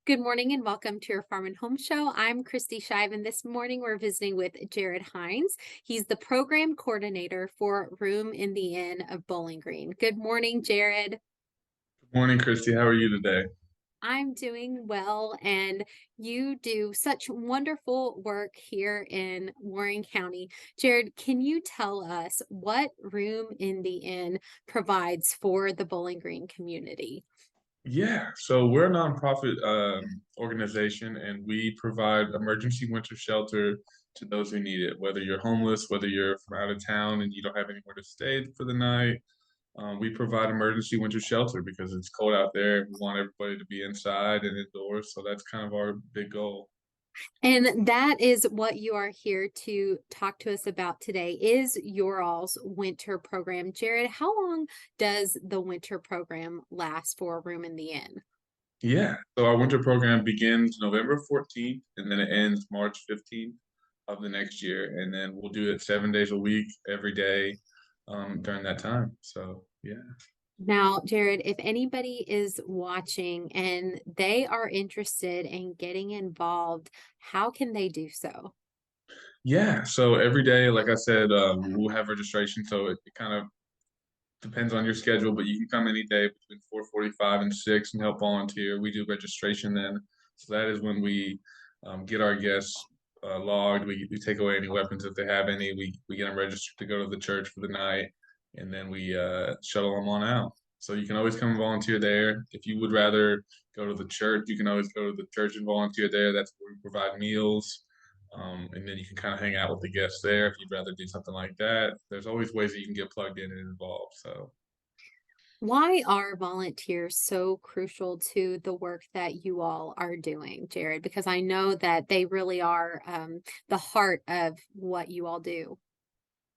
Good morning and welcome to your Farm and Home Show. I'm Kristi Shive, and this morning we're visiting with Jarod Hines. He's the program coordinator for Room in the Inn of Bowling Green. Good morning, Jarod. Good morning, Kristi. How are you today? I'm doing well, and you do such wonderful work here in Warren County. Jarod, can you tell us what Room in the Inn provides for the Bowling Green community? Yeah, so we're a nonprofit organization, and we provide emergency winter shelter to those who need it. Whether you're homeless, whether you're from out of town and you don't have anywhere to stay for the night, we provide emergency winter shelter because it's cold out there. We want everybody to be inside and indoors, so that's kind of our big goal. And that is what you are here to talk to us about today is your all's winter program. Jarod, how long does the winter program last for Room in the Inn? Yeah, so our winter program begins November 14th and then it ends March 15th of the next year. And then we'll do it 7 days a week, every day during that time. So, yeah. Now, Jarod, if anybody is watching and they are interested in getting involved, how can they do so? Yeah, so every day, like I said, we'll have registration. So it kind of depends on your schedule, but you can come any day between 4:45 and 6 and help volunteer. We do registration then. So that is when we get our guests logged. We take away any weapons if they have any. We get them registered to go to the church for the night, and then we shuttle them on out. So you can always come and volunteer there. If you would rather go to the church, you can always go to the church and volunteer there. That's where we provide meals. And then you can kind of hang out with the guests there if you'd rather do something like that. There's always ways that you can get plugged in and involved. So, Why are volunteers so crucial to the work that you all are doing, Jarod? Because I know that they really are the heart of what you all do.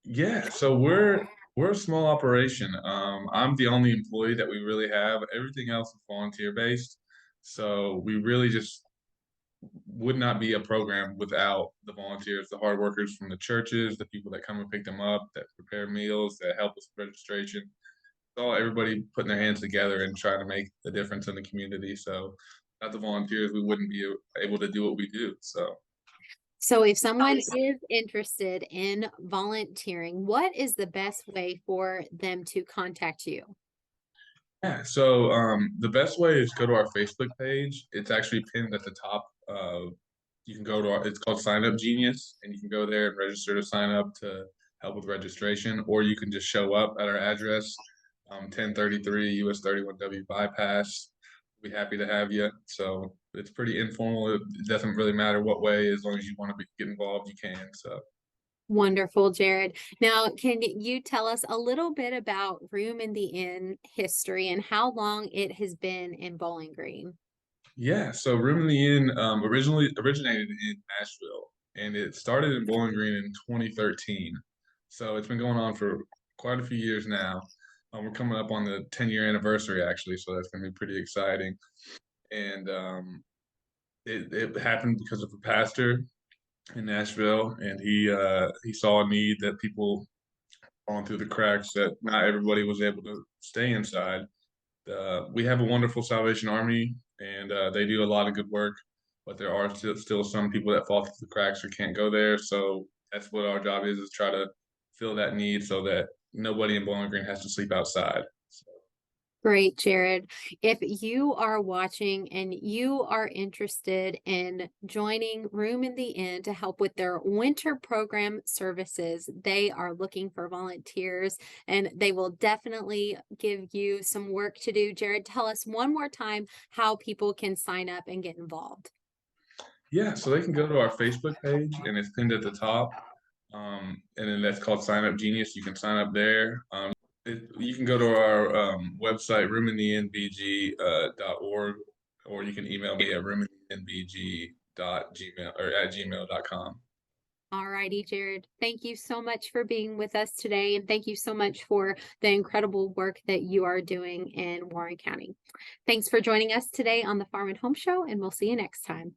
yeah, so we're a small operation. I'm the only employee that we really have. Everything else is volunteer based. So we really just would not be a program without the volunteers, the hard workers from the churches, the people that come and pick them up, that prepare meals, that help us with registration. It's all everybody putting their hands together and trying to make the difference in the community. So without the volunteers, we wouldn't be able to do what we do. So So, if someone is interested in volunteering, what is the best way for them to contact you? yeah, so the best way is go to our Facebook page. It's actually pinned at the top. You can go to it's called Sign Up Genius, and you can go there and register to sign up to help with registration, or you can just show up at our address, 1033 US 31W bypass. We'd be happy to have you. So it's pretty informal. It doesn't really matter what way, as long as you want to get involved, you can. So. Wonderful, Jarod. Now, can you tell us a little bit about Room in the Inn history and how long it has been in Bowling Green? Yeah, so Room in the Inn originally originated in Nashville, and it started in Bowling Green in 2013. So it's been going on for quite a few years now. We're coming up on the 10-year anniversary, actually, so that's going to be pretty exciting. And it happened because of a pastor in Nashville, and he saw a need that people falling through the cracks, that not everybody was able to stay inside. We have a wonderful Salvation Army, and they do a lot of good work, but there are still some people that fall through the cracks or can't go there. So that's what our job is try to fill that need so that nobody in Bowling Green has to sleep outside. So, Great, Jarod. If you are watching and you are interested in joining Room in the Inn to help with their winter program services, they are looking for volunteers and they will definitely give you some work to do. Jarod, tell us one more time how people can sign up and get involved. yeah, so they can go to our Facebook page, and it's pinned at the top. And then that's called Sign Up Genius. You can sign up there. You can go to our website, roomintheinnbg.org, or you can email me at roomintheinnbg.gmail or at gmail.com. All righty, Jarod. Thank you so much for being with us today. And thank you so much for the incredible work that you are doing in Warren County. Thanks for joining us today on the Farm and Home Show, and we'll see you next time.